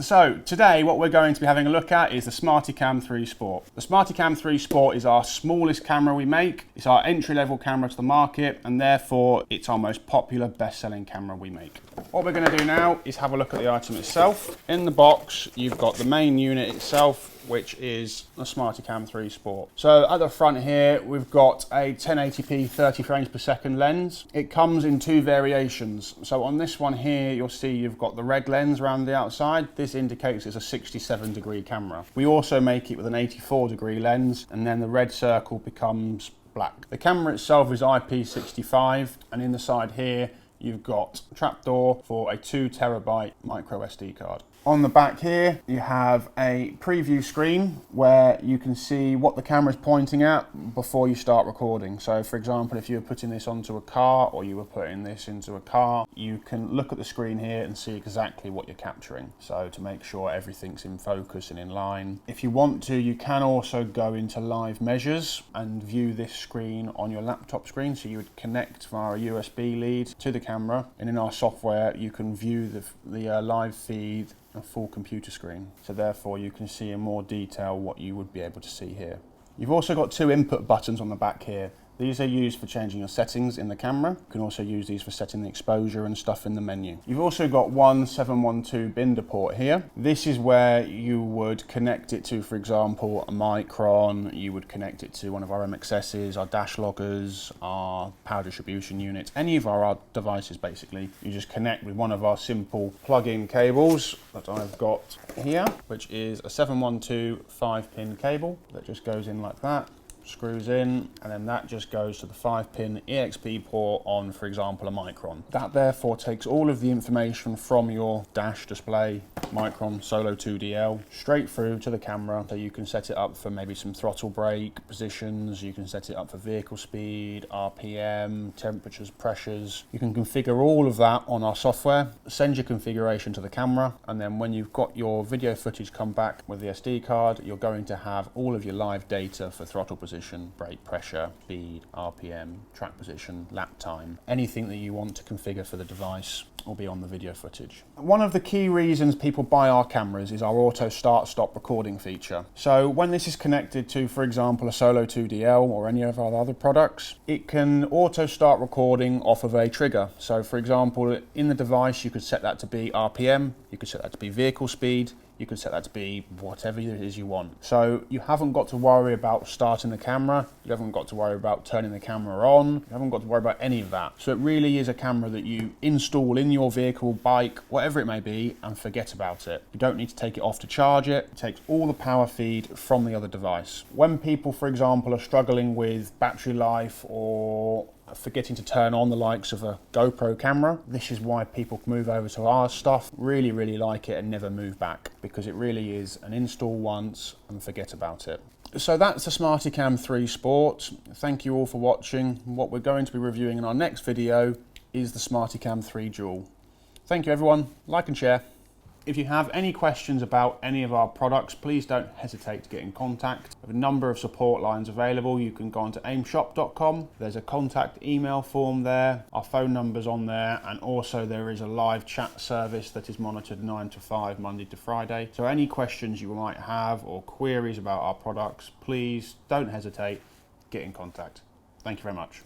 So today what we're going to be having a look at is the SmartyCam 3 Sport. The SmartyCam 3 Sport is our smallest camera we make. It's our entry-level camera to the market, and therefore it's our most popular best-selling camera we make. What we're going to do now is have a look at the item itself. In the box you've got the main unit itself, which is the SmartyCam 3 Sport. So at the front here we've got a 1080p 30 frames per second lens. It comes in two variations. So on this one here you'll see you've got the red lens around the outside. This indicates it's a 67-degree camera. We also make it with an 84-degree lens, and then the red circle becomes black. The camera itself is IP65, and in the side here you've got a trapdoor for a 2 terabyte micro SD card. On the back here you have a preview screen where you can see what the camera is pointing at before you start recording. So for example, if you were putting this onto a car or you were putting this into a car, you can look at the screen here and see exactly what you're capturing. So to make sure everything's in focus and in line. If you want to, you can also go into live measures and view this screen on your laptop screen. So you would connect via a USB lead to the camera, and in our software you can view the live feed, a full computer screen. So therefore you can see in more detail what you would be able to see here. You've also got two input buttons on the back here. These are used for changing your settings in the camera. You can also use these for setting the exposure and stuff in the menu. You've also got one 712 binder port here. This is where you would connect it to, for example, a Micron. You would connect it to one of our MXSs, our dash loggers, our power distribution units, any of our devices basically. You just connect with one of our simple plug-in cables that I've got here, which is a 712 5-pin cable that just goes in like that. Screws in, and then that just goes to the 5-pin EXP port on, for example, a Micron. That therefore takes all of the information from your dash display, Micron Solo 2DL, straight through to the camera. So you can set it up for maybe some throttle brake positions, you can set it up for vehicle speed, RPM, temperatures, pressures. You can configure all of that on our software, send your configuration to the camera, and then when you've got your video footage come back with the SD card, you're going to have all of your live data for throttle position, brake pressure, speed, RPM, track position, lap time. Anything that you want to configure for the device will be on the video footage. One of the key reasons people buy our cameras is our auto start stop recording feature. So when this is connected to, for example, a Solo 2DL or any of our other products, it can auto start recording off of a trigger. So for example, in the device you could set that to be RPM, you could set that to be vehicle speed, you can set that to be whatever it is you want. So you haven't got to worry about starting the camera, you haven't got to worry about turning the camera on, you haven't got to worry about any of that. So it really is a camera that you install in your vehicle, bike, whatever it may be, and forget about it. You don't need to take it off to charge it. It takes all the power feed from the other device. When people, for example, are struggling with battery life or forgetting to turn on the likes of a GoPro camera, this is why people move over to our stuff, really like it and never move back, because it really is an install once and forget about it. So that's the SmartyCam 3 Sport. Thank you all for watching. What we're going to be reviewing in our next video is the SmartyCam 3 Dual. Thank you everyone, like and share. If you have any questions about any of our products, please don't hesitate to get in contact. We have a number of support lines available. You can go onto aimshop.com. There's a contact email form there. Our phone number's on there, and also there is a live chat service that is monitored 9 to 5, Monday to Friday. So any questions you might have or queries about our products, please don't hesitate, get in contact. Thank you very much.